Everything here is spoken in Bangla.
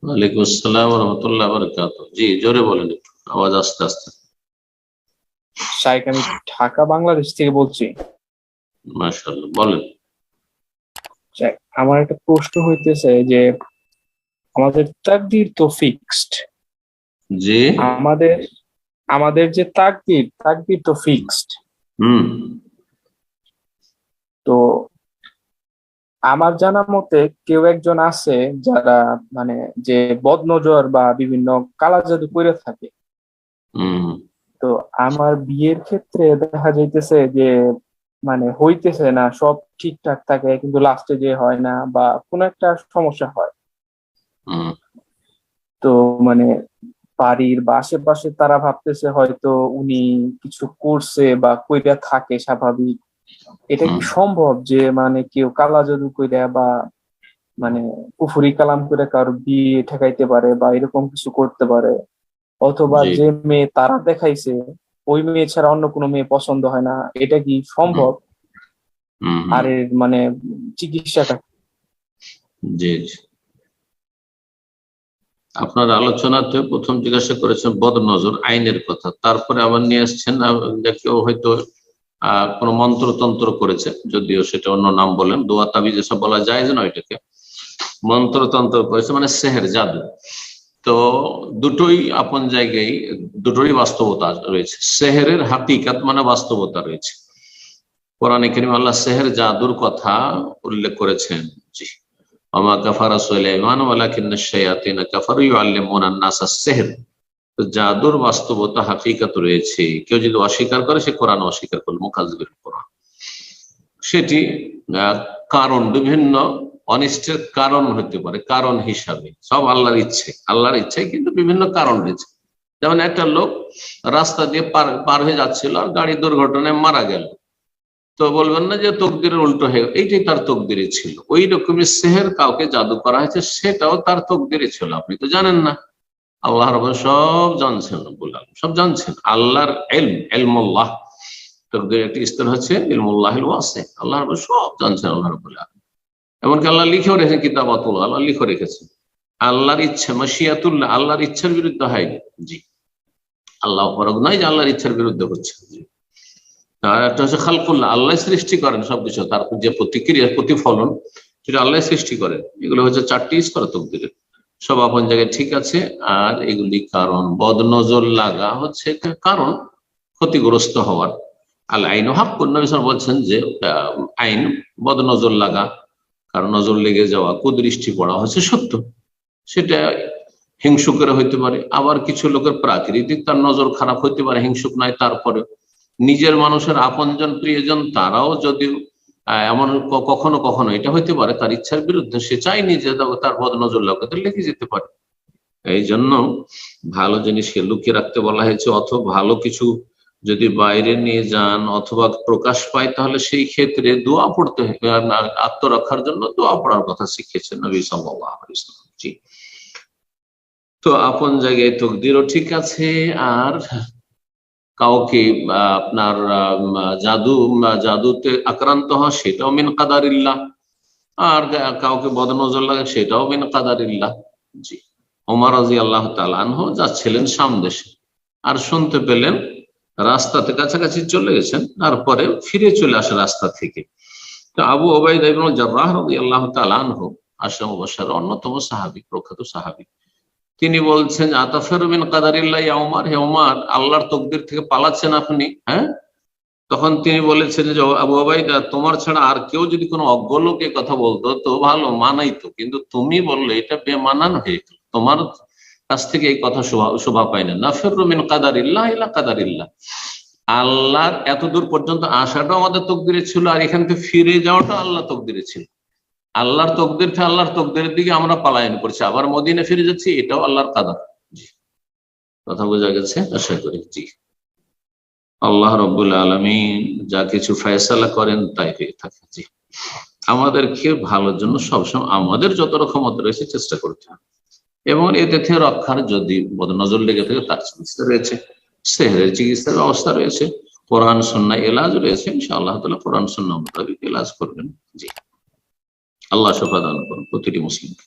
ওয়ালাইকুম আসসালাম রহমতুল্লাহ বারাকাত। জি, জোরে বলেন, একটু আওয়াজ আস্তে আস্তে। শাইখ, আমি ঢাকা বাংলাদেশ থেকে বলছি। মাশাআল্লাহ, বলেন। শাইখ, আমার একটা প্রশ্ন হইতেছে যে আমাদের তাকদীর তো ফিক্সড। জি। আমাদের আমাদের যে তাকদীর তাকদীর তো ফিক্সড। হুম। তো আমার জানা মতে কেউ একজন আছে যারা মানে যে বদনজর বা বিভিন্ন কালা জাদু করে থাকে। হুম। তো আমার বিয়ের ক্ষেত্রে দেখা যাইতেছে যে হইতেছে না, সব ঠিকঠাক থাকে কিন্তু লাস্টে যে হয় না বা কোনো একটা সমস্যা হয়। হুম। তো মানে বাড়ির বা আশেপাশে তারা ভাবতেছে হয়তো উনি কিছু করছে বা কইরা থাকে স্বাভাবিক। এটা কি হুম। সম্ভব যে কেউ কালা জাদু কইরা বা মানে কুফুরি কালাম করে কারো বিয়ে ঠেকাইতে পারে বা এরকম কিছু করতে পারে? অথবা জি। যে মেয়ে তারা দেখাইছে ওই মেয়ে ছাড়া অন্য কোনো মেয়ে পছন্দ হয় না, এটা কি হুম। সম্ভব? হুম। হুম। আর এর চিকিৎসাটা কি? জি, জি। আপনার আলোচনাতে প্রথম জিজ্ঞাসা করেছেন বদনজর আইনের কথা, তারপরে আবার নিয়ে আসছেন যে কেউ হয়তো কোনো মন্ত্রতন্ত্র করেছে, যদিও সেটা অন্য নাম বলেন, দোয়া তাবিজ এসব বলা যায় না, ওইটাকে মন্ত্রতন্ত্র করেছে মানে সেহের জাদু। তো দুটোই আপন জায়গায়, দুটোরই বাস্তবতা রয়েছে। সেহেরের হাকিকাত মানে বাস্তবতা রয়েছে। কোরআনে কারীমে আল্লাহ সেহের জাদুর কথা উল্লেখ করেছেন। জি। ওমা কাফারা সুলাইমান ওয়ালাকিন্নাশ শায়াতিন কাফারু ইউআল্লিমুনা আন-নাস আস-সিহর। তো জাদুর বাস্তবতা হাকিকাত রয়েছে। কেউ যদি অস্বীকার করে সে কোরআন অস্বীকার করল, মুখাজ্জিবুল কোরআন। সেটি কারণ বিভিন্ন অনিষ্টের কারণ হতে পারে, কারণ হিসাবে সব আল্লাহর ইচ্ছে, আল্লাহর ইচ্ছায় কিন্তু বিভিন্ন কারণ রয়েছে। যেমন একটা লোক রাস্তা দিয়ে পার পার হয়ে যাচ্ছিল আর গাড়ি দুর্ঘটনায় মারা গেল, তো বলবেন না যে তকদিরের উল্টো হয়ে এইটাই তার তকদিরে ছিল। ওই রকমের সেহের কাউকে জাদু করা হয়েছে, সেটাও তার তকদিরে ছিল, আপনি তো জানেন না। আল্লাহ রাব্বুল সব জানছেন, রব্বুল আলামিন সব জানছেন। আল্লাহর ইলম, ইলমুল্লাহ, তকদিরের একটি স্তর হচ্ছে ইলমুল্লাহিল ওয়াসি। আল্লাহ রাব্বুল সব জানছেন, আল্লাহ রাব্বুল আলামিন। এমনকি আল্লাহ লিখেও রেখেছেন, কিতাবাতুল্লাহ, আল্লাহ লিখে রেখেছেন। আল্লাহর ইচ্ছা মাশিয়াতুল্লাহ, আল্লাহর ইচ্ছার বিরুদ্ধে হয়নি। জি। আল্লাহ পরক নয় যে আল্লাহর ইচ্ছার বিরুদ্ধে হচ্ছে। জি। আর একটা হচ্ছে খালকুল্লাহ, আল্লাহ সৃষ্টি করেন সবকিছু, তার যে প্রতিক্রিয়া প্রতিফলন সেটা আল্লাহ সৃষ্টি করেন। এগুলো হচ্ছে চারটি স্তর তকদিরের, সব আপন জায়গায় ঠিক আছে। আর এগুলি কারণ, বদনজর লাগা হচ্ছে একটা কারণ ক্ষতিগ্রস্ত হওয়ার। আল আইন হক, নবী সাল্লাল্লাহু আলাইহি ওয়াসাল্লাম বলছেন যে আইন, বদনজর লাগা, কারণ নজর লেগে যাওয়া, কুদৃষ্টি পড়া হচ্ছে সত্য। সেটা হিংসুকের হইতে পারে, আবার কিছু লোকের প্রাকৃতিক তার নজর খারাপ হইতে পারে, হিংসুক নয় তারপরে নিজের মানুষের আপনজন প্রিয়জন তারাও যদি এমন কখনো কখনো এটা হইতে পারে তার ইচ্ছার বিরুদ্ধে, সে চাইনি যে তার বদ নজর লাগাতে, লেগে যেতে পারে। এই জন্য ভালো জিনিসকে লুকিয়ে রাখতে বলা হয়েছে, অথবা ভালো কিছু যদি বাইরে নিয়ে যান অথবা প্রকাশ পায় তাহলে সেই ক্ষেত্রে দোয়া পড়তে হবে। আত্মরক্ষার জন্য দোয়া পড়ার কথা শিখিয়েছেন নবী সাল্লাল্লাহু আলাইহি ওয়াসাল্লাম। জি। তো আপন জায়গায় তকদিরও ঠিক আছে। আর কাউকে আপনার জাদুতে আক্রান্ত হওয়া সেটাও মিন কাদারিল্লাহ। আর কাউকে বদনজর লাগে সেটাও মিন কাদারিল্লাহ। জি। ওমর রাদিয়াল্লাহু তাআলা আনহু যাচ্ছিলেন শাম দেশে, আর শুনতে পেলেন রাস্তাতে কাছাকাছি চলে গেছেন, তারপরে ফিরে চলে আসে রাস্তা থেকে। তো আবু উবাইদা ইবনে জাররাহ রাদিয়াল্লাহু তাআলা আনহু, আশরা মুবাশশার অন্যতম সাহাবী, প্রখ্যাত সাহাবী, তিনি বলছেন আতাফিরু মিন কাদারিল্লাহ ইয়া উমর, হে উমর, আল্লাহর তকদির থেকে পালাচ্ছেন আপনি? হ্যাঁ। তখন তিনি বলেছেন যে আবু ওবাইদা, তোমার ছাড়া আর কেউ যদি কোনো অজ্ঞ লোক এ কথা বলতো তো ভালো মানাইতো, কিন্তু তুমি বললে এটা বেমানান হয়ে গেল, তোমার কাছ থেকে এই কথা শোভা পায় না। নাফিরু মিন কাদারিল্লাহ ইলা কাদারিল্লাহ, আল্লাহর এত দূর পর্যন্ত আসাটাও আমাদের তকদিরে ছিল, আর এখান থেকে ফিরে যাওয়াটা আল্লাহ তকদিরে ছিল। আল্লাহর তকদির থেকে আল্লাহর তকদিরের দিকে আমরা পালায়ন করছি, আবার মদিনা ফিরে যাচ্ছি, এটাও আল্লাহর কাদার। জি। কথা বোঝা গেছে আশা করি। জি। আল্লাহ রব্বুল আলামিন যা কিছু ফয়সালা করেন তাই হয়ে থাকে। জি। আমাদেরকে ভালোর জন্য সবসময় আমাদের যত ক্ষমতা রয়েছে চেষ্টা করতে হবে, এবং এতে থেকে রক্ষার যদি বদনজর লেগে থাকে তার চিকিৎসা রয়েছে, সেহরের চিকিৎসার ব্যবস্থা রয়েছে, কোরআন সুন্নাহ এলাজ রয়েছে। ইনশাআল্লাহ তাআলা কোরআন সুন্নাহ মোতাবেক এলাজ করবেন। জি। আল্লাহ শফা দান করুন প্রতিটি মুসলিমকে।